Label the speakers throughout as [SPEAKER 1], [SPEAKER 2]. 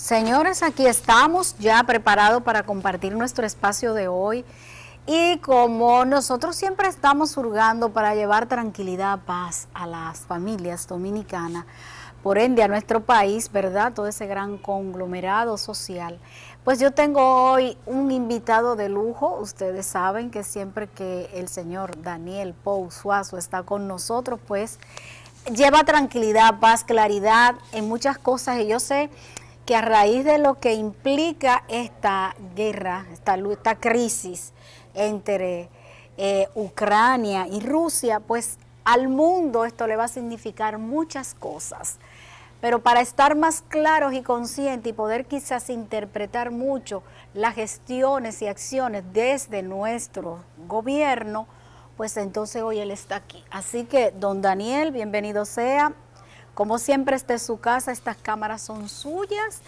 [SPEAKER 1] Señores, aquí estamos ya preparados para compartir nuestro espacio de hoy y como nosotros siempre estamos hurgando para llevar tranquilidad, paz a las familias dominicanas, por ende a nuestro país, ¿verdad? Todo ese gran conglomerado social. Pues yo tengo hoy un invitado de lujo. Ustedes saben que siempre que el señor Daniel Pou Suazo está con nosotros, pues lleva tranquilidad, paz, claridad en muchas cosas, y yo sé que a raíz de lo que implica esta guerra, esta crisis entre Ucrania y Rusia, pues al mundo esto le va a significar muchas cosas. Pero para estar más claros y conscientes y poder quizás interpretar mucho las gestiones y acciones desde nuestro gobierno, pues entonces hoy él está aquí. Así que, don Daniel, bienvenido sea. Como siempre, esta es su casa, estas cámaras son suyas.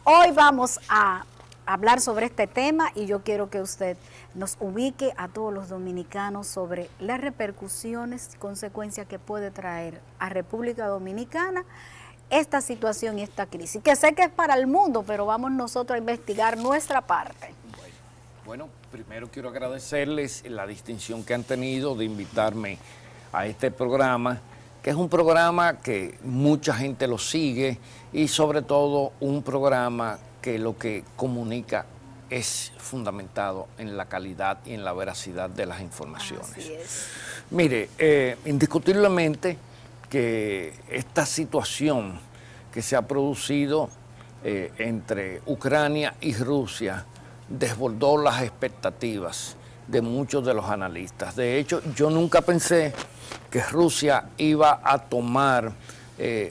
[SPEAKER 1] Hoy vamos a hablar sobre este tema y yo quiero que usted nos ubique a todos los dominicanos sobre las repercusiones y consecuencias que puede traer a República Dominicana esta situación y esta crisis, que sé que es para el mundo, pero vamos nosotros a investigar nuestra parte.
[SPEAKER 2] Bueno, primero quiero agradecerles la distinción que han tenido de invitarme a este programa, que es un programa que mucha gente lo sigue y sobre todo un programa que lo que comunica es fundamentado en la calidad y en la veracidad de las informaciones.
[SPEAKER 1] Así es.
[SPEAKER 2] Mire, indiscutiblemente que esta situación que se ha producido entre Ucrania y Rusia desbordó las expectativas de muchos de los analistas. De hecho, yo nunca pensé que Rusia iba a tomar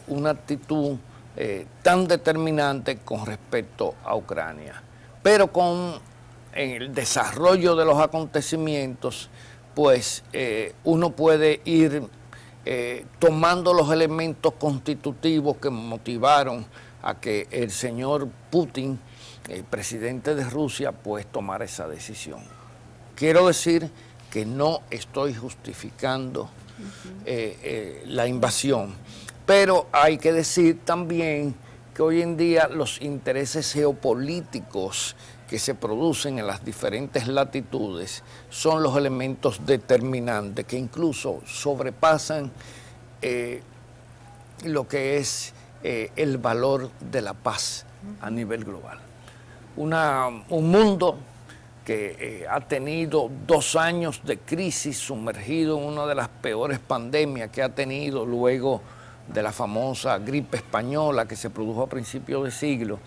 [SPEAKER 2] una actitud tan determinante con respecto a Ucrania. Pero con el desarrollo de los acontecimientos, pues uno puede ir tomando los elementos constitutivos que motivaron a que el señor Putin, el presidente de Rusia, pues tomara esa decisión. Quiero decir que no estoy justificando la invasión, pero hay que decir también que hoy en día los intereses geopolíticos que se producen en las diferentes latitudes son los elementos determinantes que incluso sobrepasan lo que es el valor de la paz a nivel global. Un mundo que ha tenido 2 años de crisis, sumergido en una de las peores pandemias que ha tenido luego de la famosa gripe española que se produjo a principios de siglo,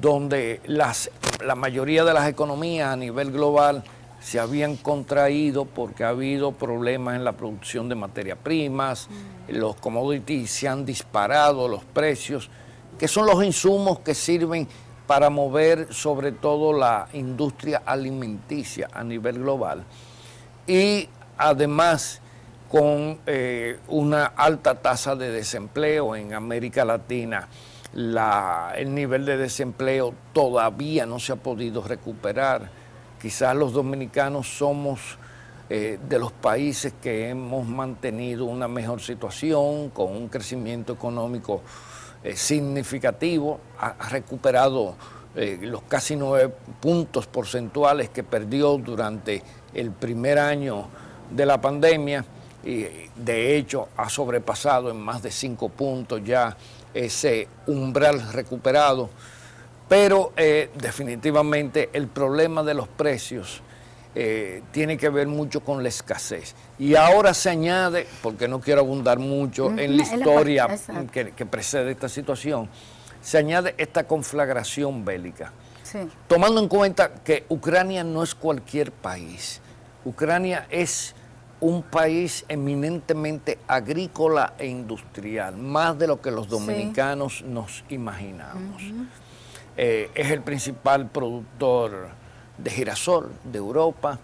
[SPEAKER 2] donde la mayoría de las economías a nivel global se habían contraído porque ha habido problemas en la producción de materias primas, los commodities se han disparado, los precios, que son los insumos que sirven para mover sobre todo la industria alimenticia a nivel global. Y además con una alta tasa de desempleo en América Latina, el nivel de desempleo todavía no se ha podido recuperar. Quizás los dominicanos somos de los países que hemos mantenido una mejor situación, con un crecimiento económico significativo, ha recuperado los casi 9 puntos porcentuales que perdió durante el primer año de la pandemia, y de hecho ha sobrepasado en más de 5 puntos ya ese umbral recuperado, pero definitivamente el problema de los precios tiene que ver mucho con la escasez. Y ahora se añade, porque no quiero abundar mucho en la historia que precede esta situación, se añade esta conflagración bélica. Sí. Tomando en cuenta que Ucrania no es cualquier país. Ucrania es un país eminentemente agrícola e industrial, más de lo que los dominicanos nos imaginamos. Es el principal productor de girasol de Europa,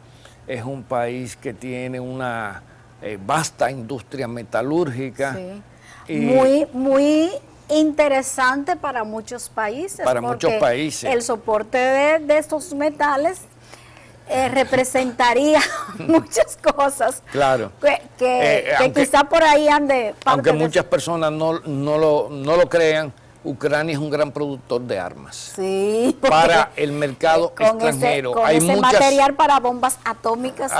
[SPEAKER 2] es un país que tiene una vasta industria metalúrgica.
[SPEAKER 1] Sí. Muy interesante para muchos países.
[SPEAKER 2] Para muchos países.
[SPEAKER 1] El soporte de estos metales representaría muchas cosas.
[SPEAKER 2] Claro.
[SPEAKER 1] Que quizá por ahí ande.
[SPEAKER 2] Aunque muchas personas no lo crean, Ucrania es un gran productor de armas.
[SPEAKER 1] Sí,
[SPEAKER 2] para el mercado extranjero.
[SPEAKER 1] Con ese material para bombas atómicas.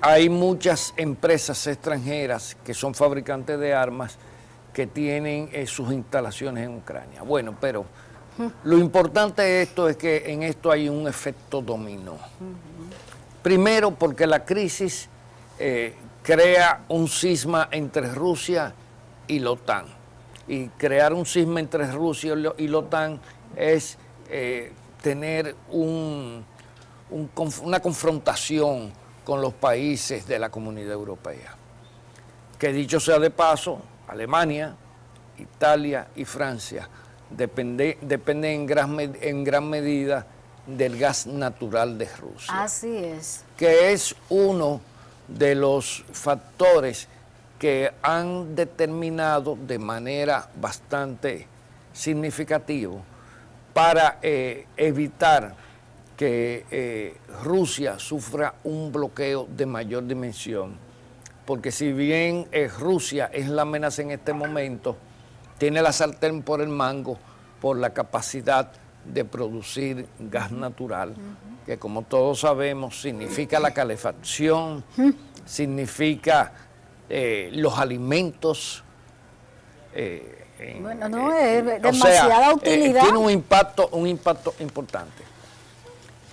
[SPEAKER 2] Hay muchas empresas extranjeras que son fabricantes de armas que tienen sus instalaciones en Ucrania. Bueno, pero lo importante de esto es que en esto hay un efecto dominó. Primero, porque la crisis crea un cisma entre Rusia y la OTAN. Y crear un cisma entre Rusia y la OTAN es tener una confrontación con los países de la Comunidad Europea. Que dicho sea de paso, Alemania, Italia y Francia dependen en gran medida del gas natural de Rusia.
[SPEAKER 1] Así es.
[SPEAKER 2] Que es uno de los factores que han determinado de manera bastante significativa para evitar que Rusia sufra un bloqueo de mayor dimensión. Porque si bien Rusia es la amenaza en este momento, tiene la sartén por el mango por la capacidad de producir gas natural, que como todos sabemos significa la calefacción, significa los alimentos.
[SPEAKER 1] Bueno, no, es demasiada utilidad.
[SPEAKER 2] Tiene un impacto importante.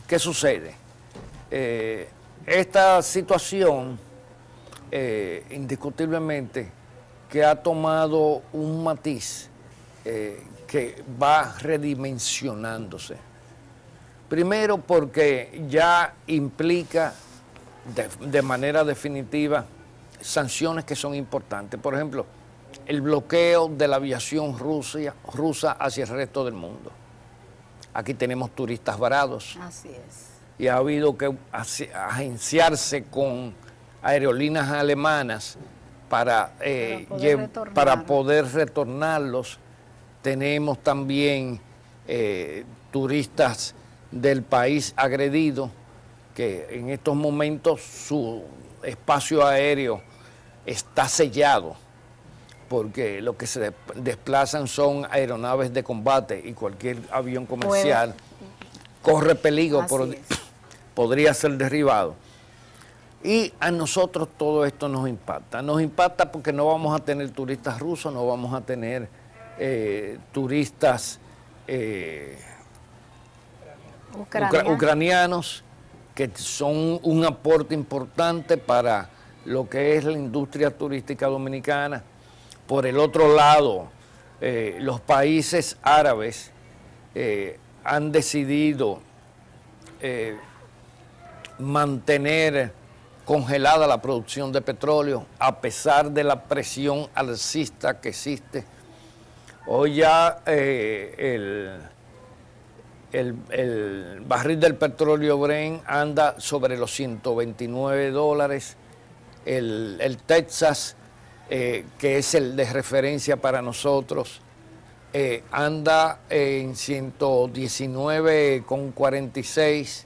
[SPEAKER 2] ¿Qué sucede? Esta situación, indiscutiblemente, que ha tomado un matiz que va redimensionándose. Primero porque ya implica de manera definitiva sanciones que son importantes. Por ejemplo, el bloqueo de la aviación rusa hacia el resto del mundo. Aquí tenemos turistas varados.
[SPEAKER 1] Así es.
[SPEAKER 2] Y ha habido que agenciarse con aerolíneas alemanas para poder retornarlos. Tenemos también turistas del país agredido, que en estos momentos su espacio aéreo está sellado, porque lo que se desplazan son aeronaves de combate y cualquier avión comercial corre peligro, podría ser derribado. Y a nosotros todo esto nos impacta. Nos impacta porque no vamos a tener turistas rusos, no vamos a tener turistas ucranianos, que son un aporte importante para lo que es la industria turística dominicana. Por el otro lado, los países árabes han decidido mantener congelada la producción de petróleo a pesar de la presión alcista que existe. Hoy ya el barril del petróleo Brent anda sobre los $129. El Texas, que es el de referencia para nosotros, anda en 119,46.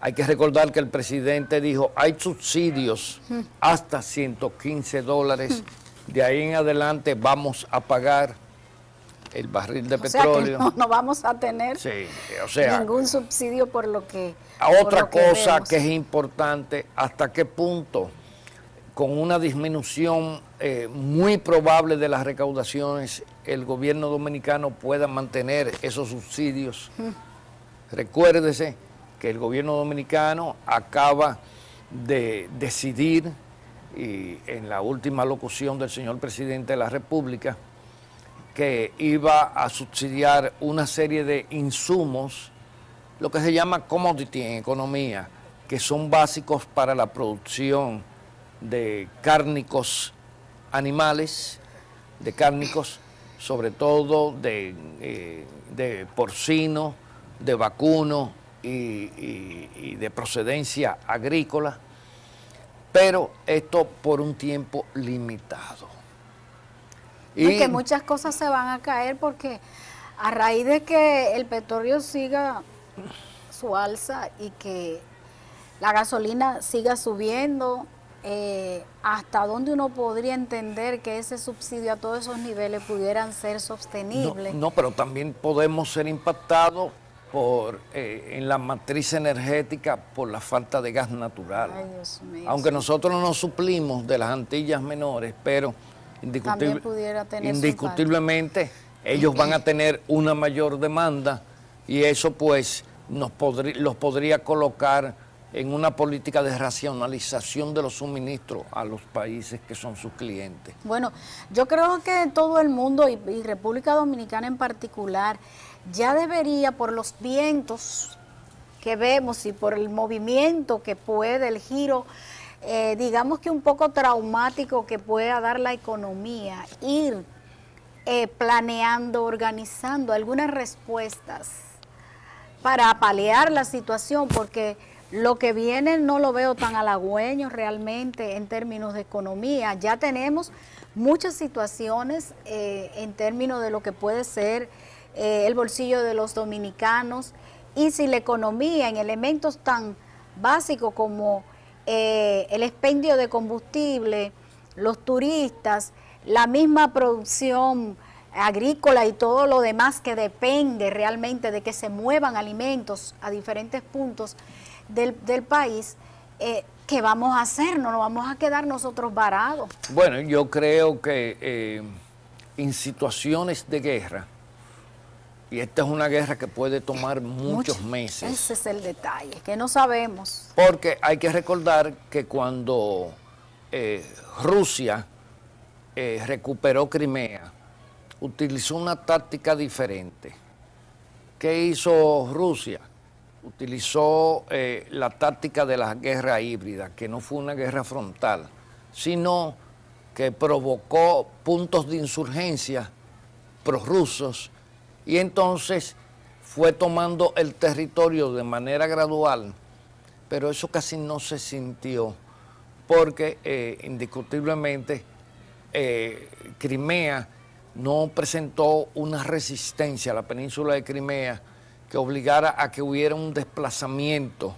[SPEAKER 2] Hay que recordar que el presidente dijo, hay subsidios hasta $115. De ahí en adelante vamos a pagar el barril de petróleo.
[SPEAKER 1] Sea que no vamos a tener ningún subsidio por lo que...
[SPEAKER 2] Otra cosa que es importante, hasta qué punto, con una disminución muy probable de las recaudaciones, el gobierno dominicano pueda mantener esos subsidios. Recuérdese que el gobierno dominicano acaba de decidir, y en la última locución del señor presidente de la República, que iba a subsidiar una serie de insumos, lo que se llama commodity en economía, que son básicos para la producción de cárnicos animales, de cárnicos sobre todo de porcino, de vacuno y de procedencia agrícola, pero esto por un tiempo limitado.
[SPEAKER 1] Y que muchas cosas se van a caer porque a raíz de que el petróleo siga su alza y que la gasolina siga subiendo, hasta dónde uno podría entender que ese subsidio a todos esos niveles pudieran ser sostenibles.
[SPEAKER 2] No, pero también podemos ser impactados en la matriz energética por la falta de gas natural.
[SPEAKER 1] Ay, Dios mío,
[SPEAKER 2] aunque
[SPEAKER 1] sí.
[SPEAKER 2] nosotros no nos suplimos de las Antillas menores, pero
[SPEAKER 1] También pudiera tener su
[SPEAKER 2] indiscutiblemente ellos van a tener una mayor demanda y eso pues los podría colocar en una política de racionalización de los suministros a los países que son sus clientes.
[SPEAKER 1] Bueno, yo creo que todo el mundo y República Dominicana en particular ya debería, por los vientos que vemos y por el movimiento que puede, el giro, digamos que un poco traumático que pueda dar la economía, ir planeando, organizando algunas respuestas para paliar la situación, porque lo que viene no lo veo tan halagüeño realmente en términos de economía. Ya tenemos muchas situaciones en términos de lo que puede ser el bolsillo de los dominicanos, y si la economía en elementos tan básicos como el expendio de combustible, los turistas, la misma producción agrícola y todo lo demás que depende realmente de que se muevan alimentos a diferentes puntos del país, ¿qué vamos a hacer? No nos vamos a quedar nosotros varados.
[SPEAKER 2] Bueno, yo creo que en situaciones de guerra, y esta es una guerra que puede tomar muchos meses.
[SPEAKER 1] Ese es el detalle, que no sabemos.
[SPEAKER 2] Porque hay que recordar que cuando Rusia recuperó Crimea, utilizó una táctica diferente. ¿Qué hizo Rusia? Utilizó la táctica de la guerra híbrida, que no fue una guerra frontal, sino que provocó puntos de insurgencia prorrusos y entonces fue tomando el territorio de manera gradual, pero eso casi no se sintió, porque indiscutiblemente Crimea no presentó una resistencia a la península de Crimea que obligara a que hubiera un desplazamiento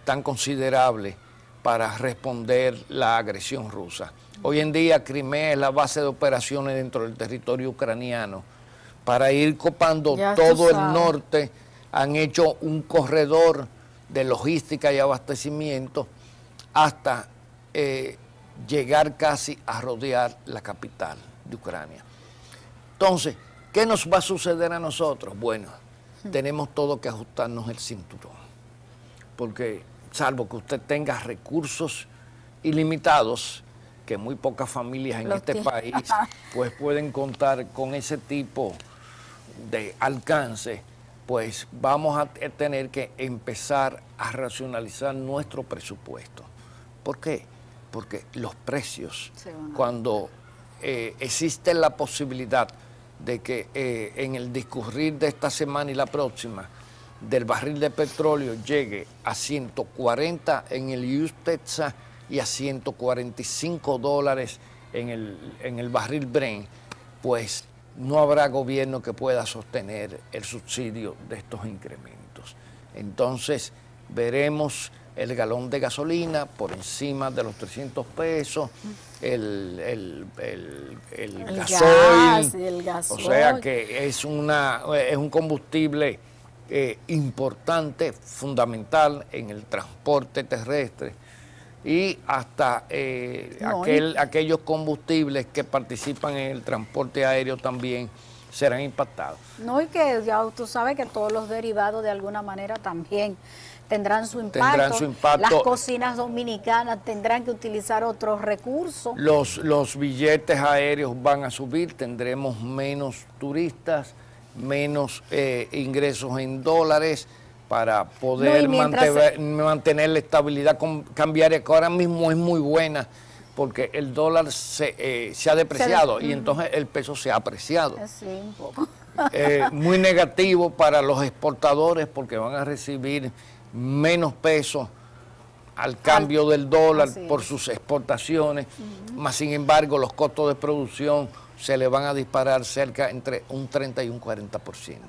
[SPEAKER 2] tan considerable para responder la agresión rusa. Hoy en día Crimea es la base de operaciones dentro del territorio ucraniano. Para ir copando todo el norte, han hecho un corredor de logística y abastecimiento hasta llegar casi a rodear la capital de Ucrania. Entonces, ¿qué nos va a suceder a nosotros? Bueno, tenemos todo que ajustarnos el cinturón, porque salvo que usted tenga recursos ilimitados, que muy pocas familias en este país pues pueden contar con ese tipo de alcance, pues vamos a tener que empezar a racionalizar nuestro presupuesto. ¿Por qué? Porque los precios, cuando existe la posibilidad de que en el discurrir de esta semana y la próxima, del barril de petróleo llegue a 140 en el US Texas y a $145 en el barril Brent, pues no habrá gobierno que pueda sostener el subsidio de estos incrementos. Entonces veremos el galón de gasolina por encima de los 300 pesos, el gasoil, o sea que es un combustible importante, fundamental en el transporte terrestre, y hasta aquellos combustibles que participan en el transporte aéreo también serán impactados.
[SPEAKER 1] No, y que ya tú sabes que todos los derivados de alguna manera también tendrán su impacto. Las cocinas dominicanas tendrán que utilizar otros recursos.
[SPEAKER 2] Los billetes aéreos van a subir, tendremos menos turistas, menos ingresos en dólares para poder mantener la estabilidad cambiaria, que ahora mismo es muy buena, porque el dólar se ha depreciado y entonces el peso se ha apreciado.
[SPEAKER 1] Sí, un poco.
[SPEAKER 2] Muy negativo para los exportadores, porque van a recibir menos peso al cambio del dólar por sus exportaciones, más sin embargo los costos de producción se le van a disparar cerca entre un 30 y un 40%.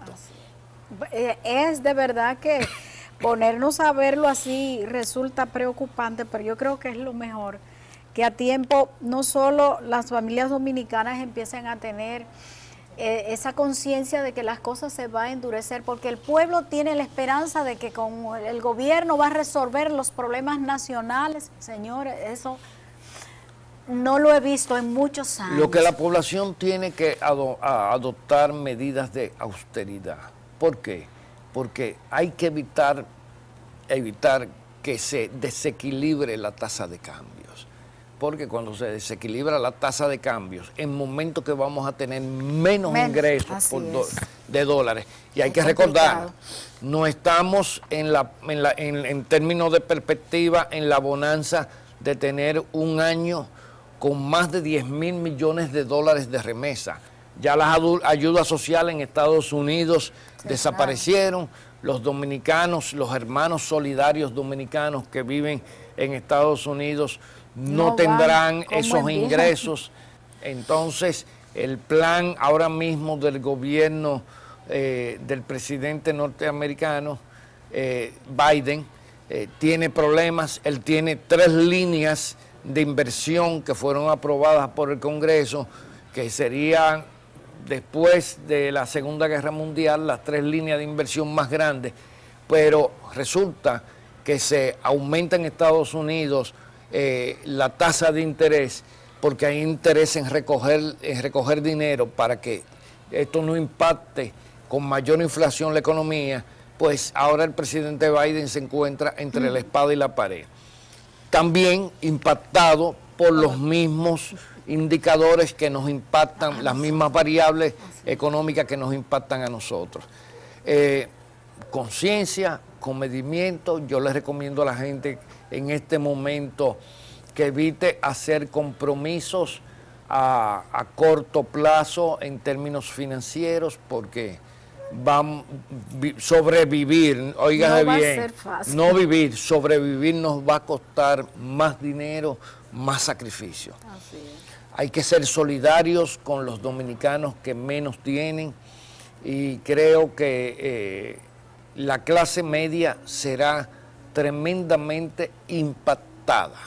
[SPEAKER 1] Es de verdad que ponernos a verlo así resulta preocupante, pero yo creo que es lo mejor que a tiempo no solo las familias dominicanas empiecen a tener esa conciencia de que las cosas se van a endurecer, porque el pueblo tiene la esperanza de que con el gobierno va a resolver los problemas nacionales. Señores, eso no lo he visto en muchos años.
[SPEAKER 2] Lo que la población tiene que adoptar medidas de austeridad. ¿Por qué? Porque hay que evitar que se desequilibre la tasa de cambios. Porque cuando se desequilibra la tasa de cambios, en momentos que vamos a tener menos ingresos de dólares, y hay que recordar, no estamos en términos de perspectiva en la bonanza de tener un año con más de 10.000 millones de dólares de remesa. Ya las ayudas sociales en Estados Unidos desaparecieron. Los dominicanos, los hermanos solidarios dominicanos que viven en Estados Unidos no tendrán esos ingresos. Entonces, el plan ahora mismo del gobierno del presidente norteamericano, Biden, tiene problemas. Él tiene 3 líneas de inversión que fueron aprobadas por el Congreso, que serían, después de la Segunda Guerra Mundial, las 3 líneas de inversión más grandes, pero resulta que se aumenta en Estados Unidos la tasa de interés, porque hay interés en recoger dinero para que esto no impacte con mayor inflación la economía. Pues ahora el presidente Biden se encuentra entre la espada y la pared. También impactado por los mismos indicadores que nos impactan, las mismas variables económicas que nos impactan a nosotros. Conciencia, comedimiento. Yo les recomiendo a la gente en este momento que evite hacer compromisos a corto plazo en términos financieros, porque sobrevivir, óigase bien, no vivir, sobrevivir nos va a costar más dinero, más sacrificio.
[SPEAKER 1] Así es.
[SPEAKER 2] Hay que ser solidarios con los dominicanos que menos tienen, y creo que la clase media será tremendamente impactada.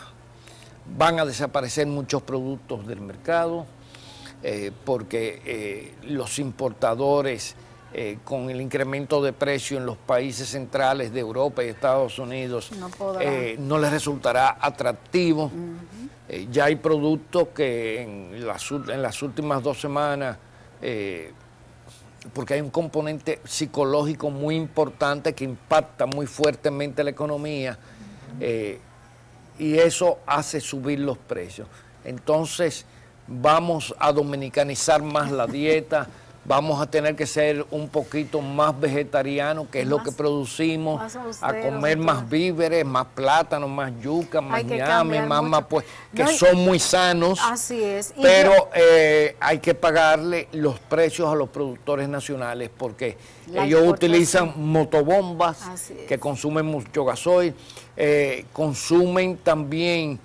[SPEAKER 2] Van a desaparecer muchos productos del mercado porque los importadores, con el incremento de precio en los países centrales de Europa y Estados Unidos, no les resultará atractivo. Ya hay productos que en las últimas 2 semanas, porque hay un componente psicológico muy importante que impacta muy fuertemente la economía, y eso hace subir los precios. Entonces vamos a dominicanizar más la dieta, vamos a tener que ser un poquito más vegetarianos, que es lo que producimos, a comer más víveres, más plátanos, más yuca, más ñame, más pues, que son muy sanos.
[SPEAKER 1] Así es.
[SPEAKER 2] Pero hay que pagarle los precios a los productores nacionales, porque ellos utilizan motobombas que consumen mucho gasoil, consumen también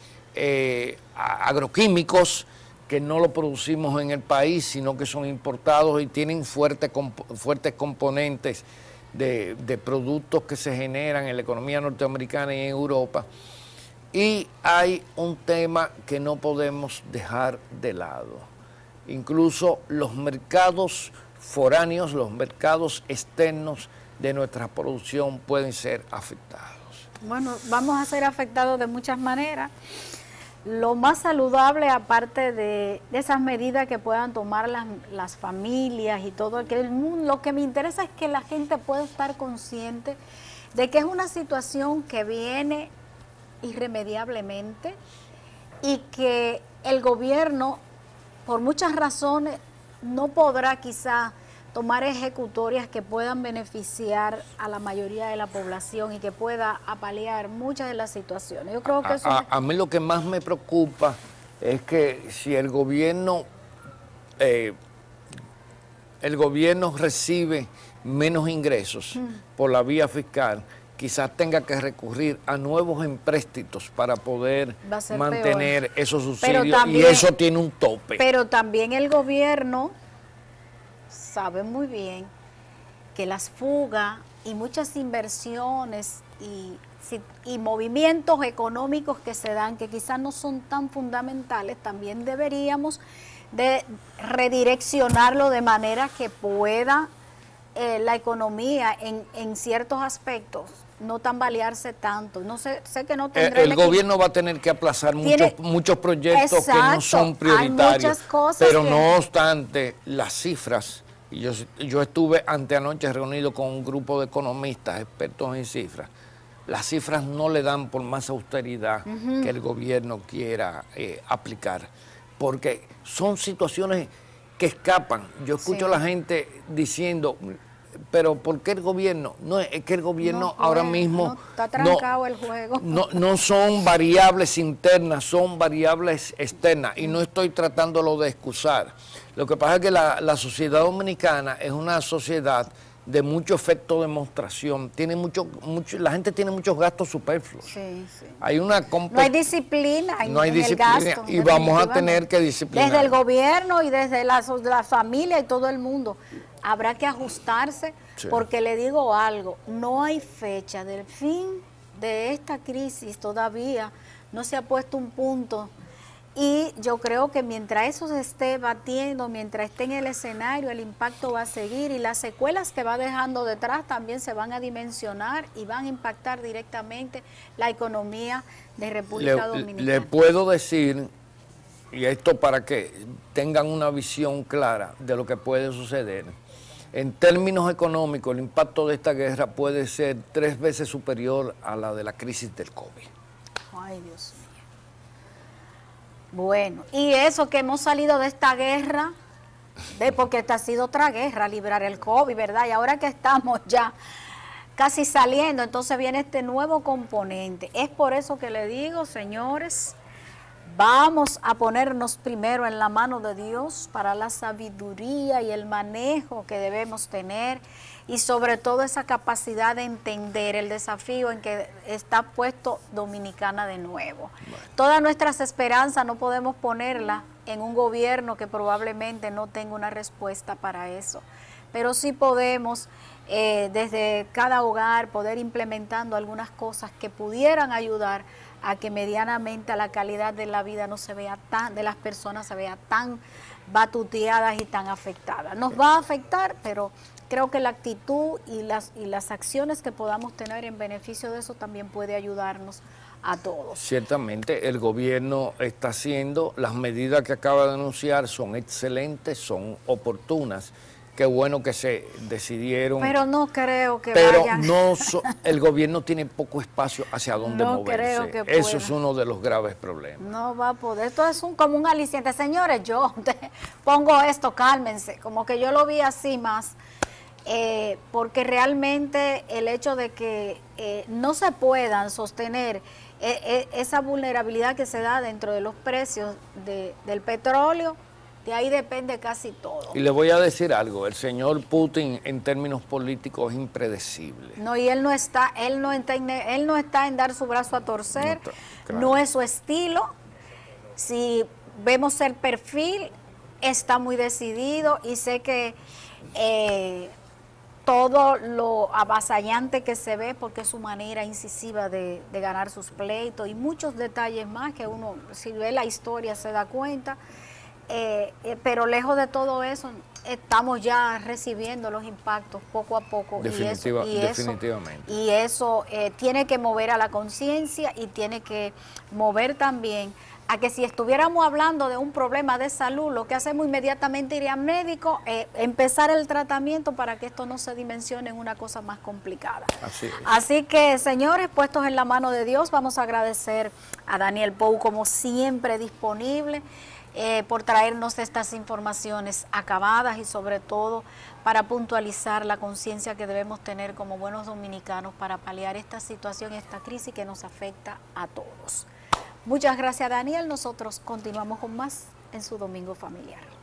[SPEAKER 2] agroquímicos que no lo producimos en el país, sino que son importados y tienen fuertes componentes de productos que se generan en la economía norteamericana y en Europa. Y hay un tema que no podemos dejar de lado. Incluso los mercados foráneos, los mercados externos de nuestra producción pueden ser afectados.
[SPEAKER 1] Bueno, vamos a ser afectados de muchas maneras. Lo más saludable, aparte de esas medidas que puedan tomar las familias y todo el mundo, lo que me interesa es que la gente pueda estar consciente de que es una situación que viene irremediablemente y que el gobierno, por muchas razones, no podrá quizá tomar ejecutorias que puedan beneficiar a la mayoría de la población y que pueda apalear muchas de las situaciones. Yo creo que eso...
[SPEAKER 2] A mí lo que más me preocupa es que si el gobierno recibe menos ingresos por la vía fiscal, quizás tenga que recurrir a nuevos empréstitos para poder mantener esos subsidios, también, y eso tiene un tope.
[SPEAKER 1] Pero también el gobierno sabe muy bien que las fugas y muchas inversiones y movimientos económicos que se dan, que quizás no son tan fundamentales, también deberíamos de redireccionarlo de manera que pueda la economía en ciertos aspectos no tambalearse tanto. No sé que no tendrá
[SPEAKER 2] el gobierno va a tener que aplazar muchos proyectos, exacto, que no son prioritarios, pero no obstante las cifras, y yo estuve anteanoche reunido con un grupo de economistas expertos en cifras. Las cifras no le dan por más austeridad que el gobierno quiera aplicar, porque son situaciones que escapan. Yo escucho a la gente diciendo, pero ¿por qué el gobierno? No, es que el gobierno ahora mismo
[SPEAKER 1] está trancado el juego.
[SPEAKER 2] No son variables internas, son variables externas, y no estoy tratándolo de excusar. Lo que pasa es que la sociedad dominicana es una sociedad de mucho efecto de demostración, tiene la gente tiene muchos gastos superfluos.
[SPEAKER 1] Sí.
[SPEAKER 2] Hay una
[SPEAKER 1] no hay disciplina en
[SPEAKER 2] el gasto, y vamos a tener que disciplinar.
[SPEAKER 1] Desde el gobierno y desde la familia y todo el mundo. Habrá que ajustarse, porque le digo algo, no hay fecha del fin de esta crisis todavía, no se ha puesto un punto. Y yo creo que mientras eso se esté batiendo, mientras esté en el escenario, el impacto va a seguir, y las secuelas que va dejando detrás también se van a dimensionar y van a impactar directamente la economía de República Dominicana.
[SPEAKER 2] Le puedo decir, y esto para que tengan una visión clara de lo que puede suceder, en términos económicos el impacto de esta guerra puede ser 3 veces superior a la de la crisis del COVID.
[SPEAKER 1] Ay, Dios mío. Bueno, y eso que hemos salido de esta guerra, porque esta ha sido otra guerra, librar el COVID, ¿verdad? Y ahora que estamos ya casi saliendo, entonces viene este nuevo componente. Es por eso que le digo, señores, vamos a ponernos primero en la mano de Dios para la sabiduría y el manejo que debemos tener, y sobre todo esa capacidad de entender el desafío en que está puesto Dominicana de nuevo. Bueno. Todas nuestras esperanzas no podemos ponerlas en un gobierno que probablemente no tenga una respuesta para eso, pero sí podemos desde cada hogar poder implementando algunas cosas que pudieran ayudar a que medianamente la calidad de la vida no se vea de las personas se vea tan batuteadas y tan afectadas. Nos va a afectar, pero creo que la actitud y las acciones que podamos tener en beneficio de eso también puede ayudarnos a todos.
[SPEAKER 2] Ciertamente el gobierno está haciendo, las medidas que acaba de anunciar son excelentes, son oportunas. Qué bueno que se decidieron.
[SPEAKER 1] Pero no creo que
[SPEAKER 2] vayan. El gobierno tiene poco espacio hacia dónde moverse.
[SPEAKER 1] Creo que
[SPEAKER 2] eso
[SPEAKER 1] pueda.
[SPEAKER 2] Es uno de los graves problemas.
[SPEAKER 1] No va a poder. Esto es como un aliciente. Señores, yo pongo esto, cálmense. Como que yo lo vi así más. Porque realmente el hecho de que no se puedan sostener esa vulnerabilidad que se da dentro de los precios del petróleo, de ahí depende casi todo.
[SPEAKER 2] Y le voy a decir algo, el señor Putin en términos políticos es impredecible.
[SPEAKER 1] No, y él no está en dar su brazo a torcer, no es su estilo. Si vemos el perfil, está muy decidido, y sé que todo lo avasallante que se ve, porque es su manera incisiva de ganar sus pleitos, y muchos detalles más que uno, si ve la historia, se da cuenta. Pero lejos de todo eso, estamos ya recibiendo los impactos poco a poco.
[SPEAKER 2] Definitivamente.
[SPEAKER 1] Y eso tiene que mover a la conciencia, y tiene que mover también a que si estuviéramos hablando de un problema de salud, lo que hacemos inmediatamente ir al médico, empezar el tratamiento para que esto no se dimensione en una cosa más complicada. Así que, señores, puestos en la mano de Dios, vamos a agradecer a Daniel Pou, como siempre, disponible, por traernos estas informaciones acabadas, y sobre todo para puntualizar la conciencia que debemos tener como buenos dominicanos para paliar esta situación, esta crisis que nos afecta a todos. Muchas gracias, Daniel. Nosotros continuamos con más en su Domingo Familiar.